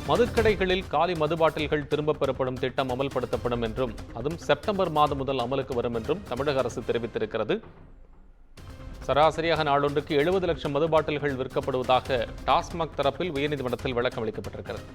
மதுக்கடைகளில் காலி மது பாட்டில்கள் திரும்பப் பெறப்படும் திட்டம் அமல்படுத்தப்படும் என்றும் அதுவும் செப்டம்பர் மாதம் முதல் அமலுக்கு வரும் என்றும் தமிழக அரசு தெரிவித்திருக்கிறது. சராசரியாக நாளொன்றுக்கு 70 லட்சம் மது பாட்டில்கள் விற்கப்படுவதாக டாஸ்மாக் தரப்பில் உயர்நீதிமன்றத்தில் விளக்கம் அளிக்கப்பட்டிருக்கிறது.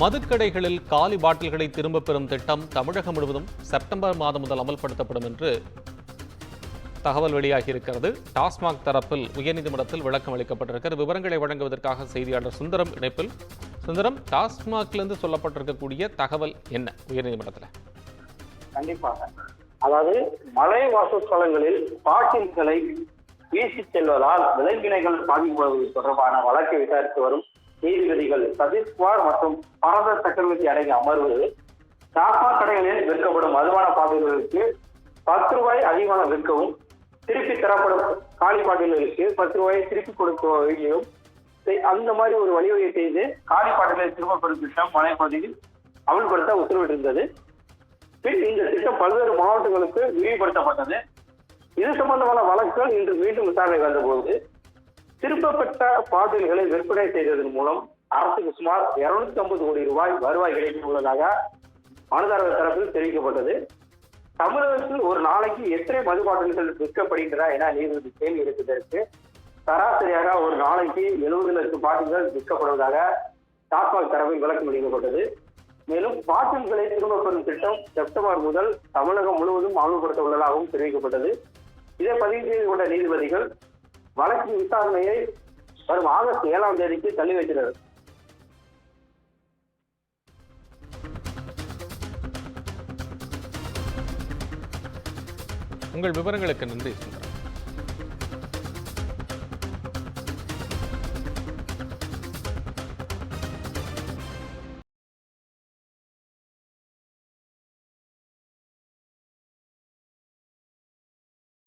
மதுக்கடைகளில் காலி பாட்டில்களை திரும்பப் பெறும் திட்டம் தமிழகம் முழுவதும் செப்டம்பர் மாதம் முதல் அமல்படுத்தப்படும் என்று தகவல் வெளியாகியிருக்கிறது. டாஸ்மாக் தரப்பில் உயர்நீதிமன்றத்தில் விளக்கம் அளிக்கப்பட்டிருக்கிறது. விவரங்களை வழங்குவதற்காக செய்தியாளர் சுந்தரம் இணைப்பில். சுந்தரம், டாஸ்மாக்லிருந்து சொல்லப்பட்டிருக்கக்கூடிய தகவல் என்ன உயர்நீதிமன்றத்தில்? கண்டிப்பாக, அதாவது மலை வாசஸ்தலங்களில் பாட்டில்களை வீசி செல்வதால் விலங்கினைகள் பாதிக்கப்படுவது தொடர்பான வழக்கை விசாரித்து வரும் நீதிபதிகள் சதீஷ்குமார் மற்றும் பாரத சக்கரவர்த்தி அடங்கிய அமர்வு டாஸ்மாக் கடைகளில் விற்கப்படும் மதுபான பாட்டில்களுக்கு 10 ரூபாய் அதிகமாக விற்கவும், திருப்பி தரப்படும் காலி பாட்டில்களுக்கு 10 ரூபாயை திருப்பி கொடுக்கவும் அந்த மாதிரி ஒரு வழிவகை செய்து காலி பாட்டில்களை திரும்ப பெறும் திட்டம் மலைப்பகுதியில் அமல்படுத்த உத்தரவிட்டிருந்தது. பின் இந்த திட்டம் பல்வேறு மாவட்டங்களுக்கு விரிவுபடுத்தப்பட்டது. இது சம்பந்தமான வழக்குகள் இன்று மீண்டும் விசாரணை வந்தபோது திருப்பப்பட்ட பாட்டில்களை விற்பனை செய்ததன் மூலம் அரசுக்கு சுமார் 250 கோடி ரூபாய் வருவாய் கிடைக்க உள்ளதாக மனுதாரர் தரப்பில் தெரிவிக்கப்பட்டது. தமிழகத்தில் ஒரு நாளைக்கு எத்தனை மது பாட்டில்கள் விற்கப்படுகின்றன என நீதிபதி கேள்வி எழுப்பதற்கு சராசரியாக ஒரு நாளைக்கு 70 லட்சம் பாட்டில்கள் விற்கப்படுவதாக டாஸ்மாக் தரப்பில் விளக்கம் அளிக்கப்பட்டது. மேலும் பாட்டில்களை திரும்ப பெறும் திட்டம் செப்டம்பர் முதல் தமிழகம் முழுவதும் அமல்படுத்த உள்ளதாகவும் தெரிவிக்கப்பட்டது. இதை பதிவு செய்து கொண்ட நீதிபதிகள் வழக்கின் விசாரணையை வரும் ஆகஸ்ட் 7ஆம் தேதிக்கு தள்ளி வைக்கிறது. உங்கள் விவரங்களுக்கு நன்றி.